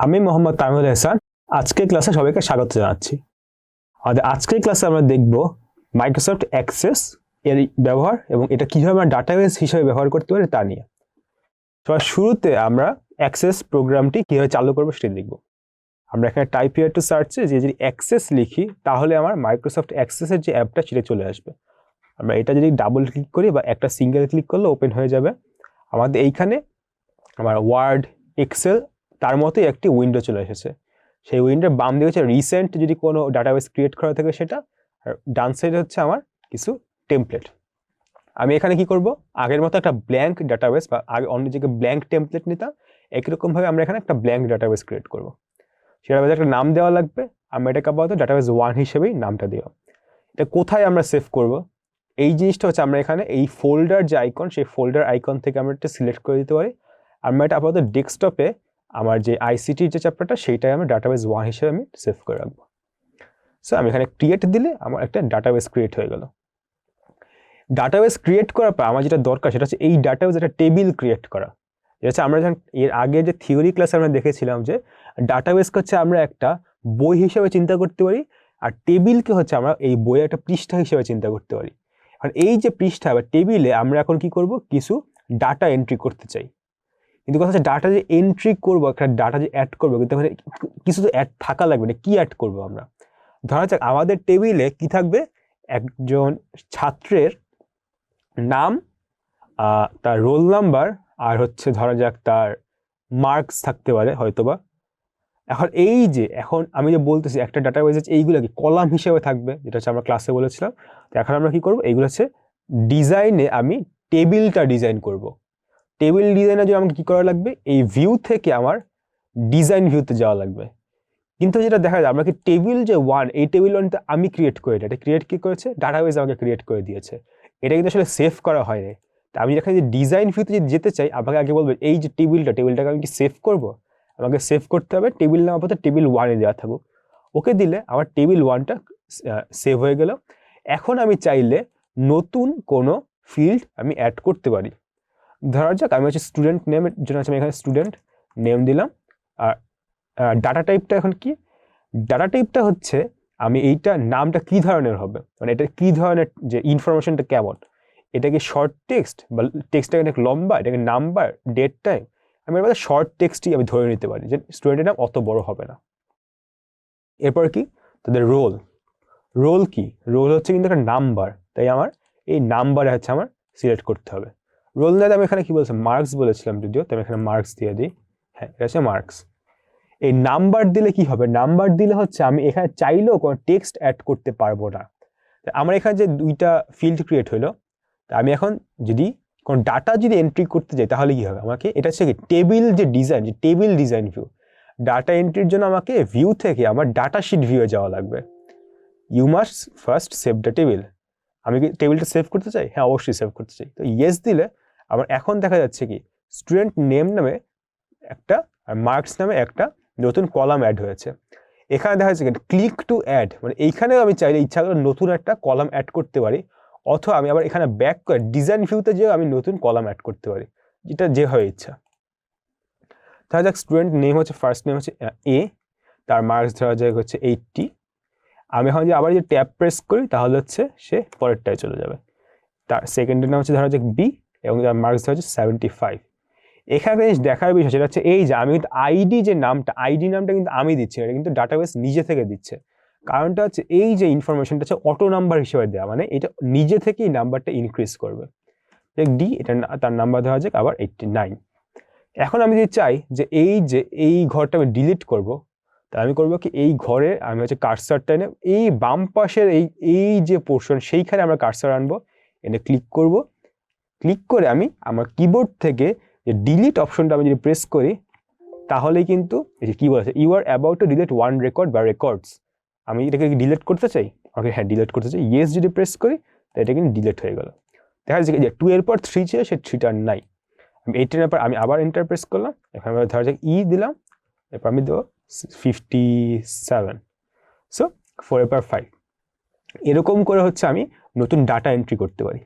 আমি মোহাম্মদ তামিমুল হাসান। আজকের ক্লাসে সবাইকে স্বাগত জানাচ্ছি। আমাদের আজকের ক্লাসে আমরা দেখব মাইক্রোসফট অ্যাক্সেস এর ব্যবহার এবং এটা কিভাবে আমরা ডাটাবেস হিসেবে ব্যবহার করতে পারি তা নিয়ে। সবার শুরুতে আমরা অ্যাক্সেস প্রোগ্রামটি কিভাবে চালু করবো সেটা দেখব। আমরা এখানে টাইপ হিয়ার টু সার্চে যদি অ্যাক্সেস লিখি তাহলে আমার মাইক্রোসফট অ্যাক্সেসের যে অ্যাপটা সেটা চলে আসবে। আমরা এটা যদি ডাবল ক্লিক করি বা একটা সিঙ্গেল ক্লিক করলে ওপেন হয়ে যাবে। আমাদের এইখানে আমার ওয়ার্ড, এক্সেল তার মতোই একটি উইন্ডো চলে এসেছে। সেই উইন্ডোর বাম দিকে হচ্ছে রিসেন্ট যদি কোনো ডাটাবেস ক্রিয়েট করা থাকে সেটা, আর ডান সাইডে হচ্ছে আমার কিছু টেমপ্লেট। আমি এখানে কি করব, আগের মতো একটা ব্ল্যাঙ্ক ডাটাবেস বা আগে অন্য জায়গায় ব্ল্যাঙ্ক টেমপ্লেট নিতাম, একই রকমভাবে আমরা এখানে একটা ব্ল্যাঙ্ক ডাটাবেস ক্রিয়েট করব। সেটা একটা নাম দেওয়া লাগবে। আমরা এটাকে আপাতত ডাটাবেস 1 হিসেবেই নামটা দেওয়া। এটা কোথায় আমরা সেভ করব এই জিনিসটা হচ্ছে আমরা এখানে এই ফোল্ডার যে আইকন, সেই ফোল্ডার আইকন থেকে আমরা এটা সিলেক্ট করে দিতে পারি। আমরা এটা আপাতত ডেস্কটপে আমার যে আইসিটির যে চ্যাপ্টারটা সেইটাই আমি ডাটাবেস 1 হিসেবে আমি সেভ করে রাখবো। সো আমি এখানে ক্রিয়েট দিলে আমার একটা ডাটাবেস ক্রিয়েট হয়ে গেল। ডাটাবেস ক্রিয়েট করার পর আমার যেটা দরকার সেটা হচ্ছে এই ডাটাবেস একটা টেবিল ক্রিয়েট করা। যেটা হচ্ছে আমরা যখন এর আগে যে থিওরি ক্লাসে আমরা দেখেছিলাম যে ডাটাবেসকে হচ্ছে আমরা একটা বই হিসেবে চিন্তা করতে পারি, আর টেবিলকে হচ্ছে আমরা এই বইয়ের একটা পৃষ্ঠা হিসেবে চিন্তা করতে পারি। আর এই যে পৃষ্ঠা বা টেবিলে আমরা এখন কি করব, কিছু ডাটা এন্ট্রি করতে চাই। কিন্তু কথা হচ্ছে ডাটা যে এন্ট্রি করবো, একটা ডাটা যে অ্যাড করবো, কিন্তু এখানে কিছু তো অ্যাড থাকা লাগবে না। কি অ্যাড করবো আমরা? ধরা যাক আমাদের টেবিলে কি থাকবে, একজন ছাত্রের নাম, তার রোল নাম্বার, আর হচ্ছে ধরা যাক তার মার্কস থাকতে পারে হয়তোবা। এখন আমি যে বলতেছি একটা ডাটাবেসে এইগুলো কি কলাম হিসেবে থাকবে, যেটা হচ্ছে আমরা ক্লাসে বলেছিলাম। তো এখন আমরা কি করবো, এইগুলো হচ্ছে ডিজাইনে আমি টেবিলটা ডিজাইন করব। টেবিল ডিজাইনের জন্য আমাকে কি করা লাগবে, এই ভিউ থেকে আমার ডিজাইন ভিউতে যাওয়া লাগবে। কিন্তু যেটা দেখা যায় আমরা কি টেবিল যে 1, এই টেবিল 1টা আমি ক্রিয়েট করে, এটা ক্রিয়েট কি করেছে, ডাটাবেস আমাকে ক্রিয়েট করে দিয়েছে। এটা কিন্তু আসলে সেভ করা হয়নি। তা আমি এখানে যে ডিজাইন ভিউতে যদি যেতে চাই, আমাকে আগে বলবে এই যে টেবিলটাকে আমি কি সেভ করব, আমাকে সেভ করতে হবে টেবিল নাম আপাতত টেবিল 1-এ দেওয়া থাকুক। ওকে দিলে আমার টেবিল 1টা সেভ হয়ে গেল। এখন আমি চাইলে নতুন কোনো ফিল্ড আমি অ্যাড করতে পারি। ধরা যাক আমি হচ্ছে স্টুডেন্ট নেমের জন্য আমি এখানে স্টুডেন্ট নেম দিলাম। আর ডাটা টাইপটা এখন কি, ডাটা টাইপটা হচ্ছে আমি এইটা নামটা কি ধরনের হবে, মানে এটা কি ধরনের, যে ইনফরমেশনটা কেমন, এটা কি শর্ট টেক্সট বা টেক্সটটা অনেক লম্বা, এটাকে নাম্বার, ডেট, টাইম। আমি এবার শর্ট টেক্সটই আমি ধরে নিতে পারি যে স্টুডেন্টের নাম অত বড় হবে না। এরপর কি, তাদের রোল। রোল কি, রোল হচ্ছে কিন্তু একটা নাম্বার, তাই আমার এই নাম্বারে হচ্ছে আমার সিলেক্ট করতে হবে। রোল না, আমি এখানে কি বলছি, মার্কস বলেছিলাম যদিও, তো আমি এখানে মার্কস দিয়ে দিই। হ্যাঁ, এটা হচ্ছে মার্কস। এই নাম্বার দিলে কি হবে, নাম্বার দিলে হচ্ছে আমি এখানে চাইলেও কোনো টেক্সট অ্যাড করতে পারবো না। আমার এখানে যে দুইটা ফিল্ড ক্রিয়েট হলো, তা আমি এখন যদি কোনো ডাটা যদি এন্ট্রি করতে যাই তাহলে কি হবে, আমাকে এটা হচ্ছে কি টেবিল যে ডিজাইন, যে টেবিল ডিজাইন ভিউ, ডাটা এন্ট্রির জন্য আমাকে ভিউ থেকে আমার ডাটা শিট ভিউয়ে যাওয়া লাগবে। You must first save the table. আমি কি টেবিলটা সেভ করতে চাই? হ্যাঁ, অবশ্যই সেভ করতে চাই। তো ইয়েস দিলে আমার এখন দেখা যাচ্ছে কি স্টুডেন্ট নেম নামে একটা আর মার্কস নামে একটা নতুন কলাম অ্যাড হয়েছে। এখানে দেখা যাচ্ছে ক্লিক টু অ্যাড, মানে এইখানেও আমি চাইলে ইচ্ছা করে নতুন একটা কলাম অ্যাড করতে পারি, অথবা আমি আবার এখানে ব্যাক করে ডিজাইন ভিউতে যেও আমি নতুন কলাম অ্যাড করতে পারি, যেটা যেভাবে ইচ্ছা। দেখা যাক স্টুডেন্ট নেম হচ্ছে, ফার্স্ট নেম হচ্ছে এ, তার মার্কস ধরা যাক হচ্ছে 80। আমি এখন যে আবার যে ট্যাব প্রেস করি তাহলে হচ্ছে সে পরেরটায় চলে যাবে। তার সেকেন্ডের নাম হচ্ছে ধরা যাক বি, এবং তার মার্কস ধরা হচ্ছে 75। এখানে দেখার বিষয় সেটা হচ্ছে এই যে আমি কিন্তু আইডি যে নামটা, আইডি নামটা কিন্তু আমি দিচ্ছি, এটা কিন্তু ডাটাবেস নিজে থেকে দিচ্ছে। কারণটা হচ্ছে এই যে ইনফরমেশনটা হচ্ছে অটো নাম্বার হিসেবে দেওয়া, মানে এটা নিজে থেকেই নাম্বারটা ইনক্রিজ করবে। ডি, এটা তার নাম্বার দেওয়া যাক আবার 89। এখন আমি যদি চাই যে এই ঘরটা আমি ডিলিট করব, তাহলে আমি করবো কি, এই ঘরে আমি হচ্ছে কার্সারটা এনে এই বাম পাশের এই যে পোর্শন সেইখানে আমরা কার্সার আনবো, এনে ক্লিক করব। ক্লিক করে আমি আমার কিবোর্ড থেকে যে ডিলিট অপশনটা আমি যদি প্রেস করি তাহলেই কিন্তু এই যে কি বলেছে, you are about to delete one record বা রেকর্ডস। আমি এটাকে ডিলিট করতে চাই, ওকে হ্যাঁ ডিলিট করতে চাই, ইয়েস যদি প্রেস করি তাহলে এটা কিন্তু ডিলিট হয়ে গেল। দেখা যাচ্ছে যে 2 এর পর 3 ছিল, সে 3টা নাই। আমি 18 এর পর আমি আবার এন্টার প্রেস করলাম, এখানে ধরা যাক ই দিলাম, এরপর আমি দেবো 57। সো 4 এর পর 5। এরকম করে হচ্ছে আমি নতুন ডাটা এন্ট্রি করতে পারি।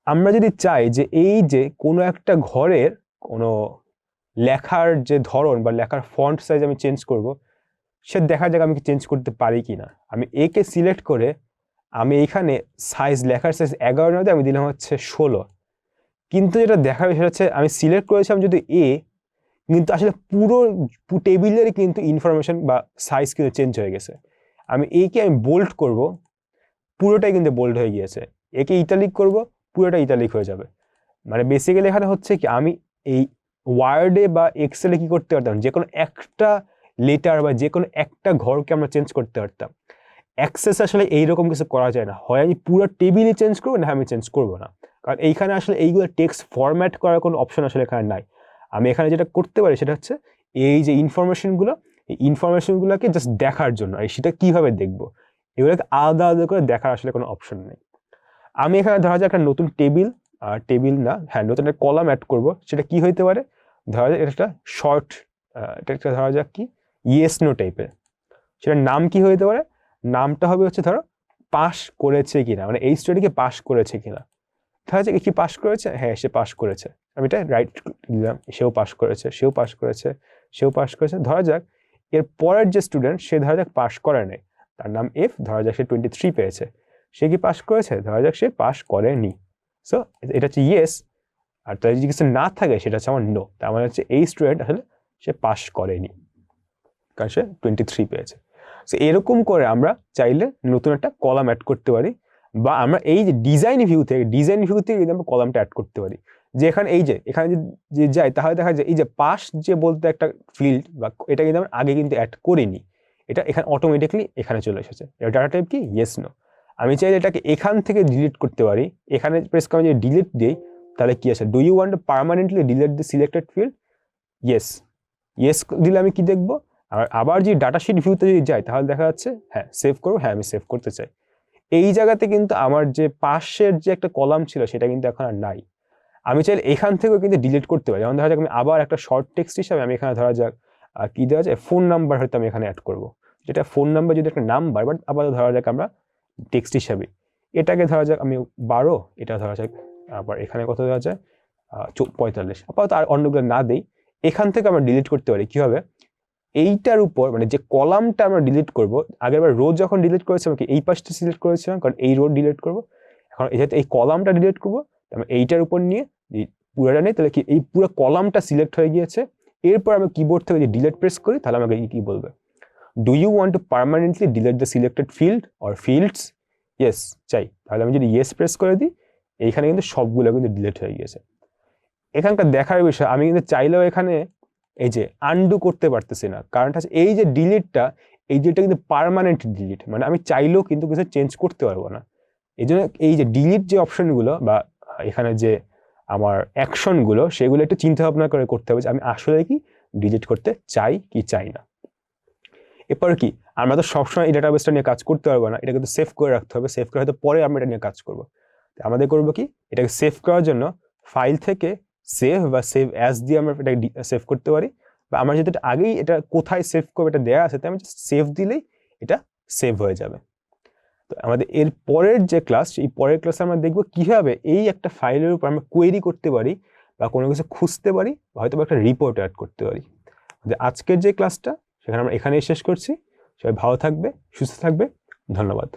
আমরা যদি চাই যে এই যে কোনো একটা ঘরের কোনো লেখার যে ধরন বা লেখার ফন্ট সাইজ আমি চেঞ্জ করব, সে দেখা যাক আমি চেঞ্জ করতে পারি কিনা। আমি এ কে সিলেক্ট করে আমি এখানে সাইজ, লেখার সাইজ 11 না দিয়ে আমি দিলাম হচ্ছে 16। কিন্তু যেটা দেখার বিষয় হচ্ছে আমি সিলেক্ট করেছিলাম যদি এ, কিন্তু আসলে পুরো টেবিলেরই কিন্তু ইনফরমেশন বা সাইজ কিন্তু চেঞ্জ হয়ে গেছে। আমি একে আমি বোল্ড করব, পুরোটাই কিন্তু বোল্ড হয়ে গিয়েছে। একে ইটালিক করব, পুরোটা ইটালিক হয়ে যাবে। মানে বেসিক্যালি এখানে হচ্ছে কি আমি এই ওয়ার্ডে বা এক্সেলে কি করতে পারতাম, যে কোনো একটা লেটার বা যে কোনো একটা ঘরকে আমরা চেঞ্জ করতে পারতাম। অ্যাক্সেস আসলে এইরকম কিছু করা যায় না, হয় আমি পুরো টেবিলই চেঞ্জ করবো, না আমি চেঞ্জ করবো না। কারণ এইখানে আসলে এইগুলো টেক্সট ফরম্যাট করার কোনো অপশন আসলে এখানে নাই। আমি এখানে যেটা করতে পারি সেটা হচ্ছে এই যে ইনফরমেশনগুলো, এই ইনফরমেশনগুলোকে জাস্ট দেখার জন্য, আর সেটা কিভাবে দেখবো, এগুলোকে আলাদা আলাদা করে দেখার আসলে কোনো অপশন নেই। আমি এখানে ধরা যাক একটা নতুন টেবিল না, হ্যাঁ নতুন একটা কলাম অ্যাড করব। সেটা কি হইতে পারে, ধরা যাক এটা একটা শর্ট, এটা একটা ধরা যাক কি ইয়েস নো টাইপের। সেটার নাম কি হইতে পারে, নামটা হবে হচ্ছে ধরো পাস করেছে কিনা, মানে এই স্টুডেন্টকে পাস করেছে কিনা। ধরা যাক কি পাস করেছে, হ্যাঁ সে পাস করেছে, আমি এটা রাইট দিলাম, সেও পাস করেছে, সেও পাস করেছে, সেও পাস করেছে। ধরা যাক এর পরের যে স্টুডেন্ট, সে ধরা যাক পাস করে নাই, তার নাম এফ, ধরা যাক সে 23 পেয়েছে, সে কি পাস করেছে, ধরা যাক সে পাস করেনি। সো এটা হচ্ছে ইয়েস, আর তার যদি কিছু না থাকে সেটা হচ্ছে আমার নো। তার মানে হচ্ছে এই স্টুডেন্ট আসলে সে পাস করেনি, কারণ সে 23 পেয়েছে। সো এরকম করে আমরা চাইলে নতুন একটা কলাম অ্যাড করতে পারি, বা আমরা এই যে ডিজাইন ভিউ থেকে কিন্তু আমরা কলামটা অ্যাড করতে পারি। যে এখানে এই যে এখানে যে যাই, তাহলে দেখা যায় এই যে পাস যে বলতে একটা ফিল্ড, বা এটা কিন্তু আমরা আগে কিন্তু অ্যাড করিনি, এটা এখানে অটোমেটিকলি এখানে চলে এসেছে। ডাটা টাইপ কি ইয়েস নো। আমি চাইলে এটাকে এখান থেকে ডিলিট করতে পারি। এখানে প্রেস করে যদি ডিলিট দিই, তাহলে কি আছে, do you want to permanently delete the selected field, yes. Yes দিলে আমি কি দেখবো, আর আবার যদি ডাটা শিট ভিউতে যদি যাই, তাহলে দেখা যাচ্ছে হ্যাঁ সেভ করবো, হ্যাঁ আমি সেভ করতে চাই। এই জায়গাতে কিন্তু আমার যে পাশের যে একটা কলাম ছিল সেটা কিন্তু এখন আর নাই। আমি চাইলে এখান থেকেও কিন্তু ডিলিট করতে পারি। যেমন ধরা যাক আমি আবার একটা শর্ট টেক্সট হিসাবে আমি এখানে ধরা যাক কি দেওয়া যায়, ফোন নাম্বার হয়তো আমি এখানে অ্যাড করবো। যেটা ফোন নাম্বার যদি একটা নাম্বার, বাট আবার ধরা যাক আমরা টেক্সট হিসাবে এটাকে ধরা যাক আমি 12, এটা ধরা যাক আবার এখানে কত দেওয়া যায় 45। আপাতত আর অন্যগুলো না দেই, এখান থেকে আমরা ডিলিট করতে পারি। কি হবে, এইটার উপর মানে যে কলামটা আমরা ডিলিট করবো, আগেরবার রো যখন ডিলিট করেছিলাম কি এই পাশটা সিলেক্ট করেছিলাম, কারণ এই রো ডিলিট করবো। এখন যেহেতু এই কলামটা ডিলিট করবো, আমি এইটার উপর নিয়ে পুরোটা নেই, তাহলে কি এই পুরো কলামটা সিলেক্ট হয়ে গিয়েছে। এরপর আমি কিবোর্ড থেকে যদি ডিলিট প্রেস করি, তাহলে আমাকে কি বলবে, do you want to permanently delete the selected field or fields, yes চাই। তাহলে আমি যদি ইয়েস প্রেস করে দিই, এইখানে কিন্তু সবগুলো কিন্তু ডিলিট হয়ে গিয়েছে। এখানকার দেখার বিষয়, আমি কিন্তু চাইলেও এখানে এই যে আনডু করতে পারতেছি না, কারণটা হচ্ছে এই যে ডিলিটটা, এই ডিলিটটা কিন্তু পার্মানেন্ট ডিলিট, মানে আমি চাইলেও কিন্তু কিছু চেঞ্জ করতে পারবো না। এই জন্য এই যে ডিলিট যে অপশনগুলো বা এখানে যে আমার অ্যাকশনগুলো, সেগুলো একটু চিন্তা ভাবনা করে করতে হবে যে আমি আসলে কি ডিলিট করতে চাই কি চাই না। এরপর কি, আমরা তো সবসময় এই ডাটাবেসটা নিয়ে কাজ করতে পারবো না, এটা কিন্তু সেভ করে রাখতে হবে। সেভ করে হয়তো পরে আমরা এটা নিয়ে কাজ করবো। আমাদের করবো কি, এটাকে সেভ করার জন্য ফাইল থেকে সেভ বা সেভ অ্যাজ দিয়ে আমরা এটাকে সেভ করতে পারি, বা আমরা যদি আগেই এটা কোথায় সেভ করবো এটা দেওয়া আছে, তাই আমি সেভ দিলেই এটা সেভ হয়ে যাবে। তো আমাদের এর পরের যে ক্লাস, এই পরের ক্লাসে আমরা দেখবো কিভাবে এই একটা ফাইলের উপর আমরা কোয়েরি করতে পারি, বা কোনো কিছু খুঁজতে পারি, বা হয়তো একটা রিপোর্ট অ্যাড করতে পারি। আজকের যে ক্লাসটা, সেখানে আমরা এখানেই শেষ করছি। সবাই ভালো থাকবে, সুস্থ থাকবে, ধন্যবাদ।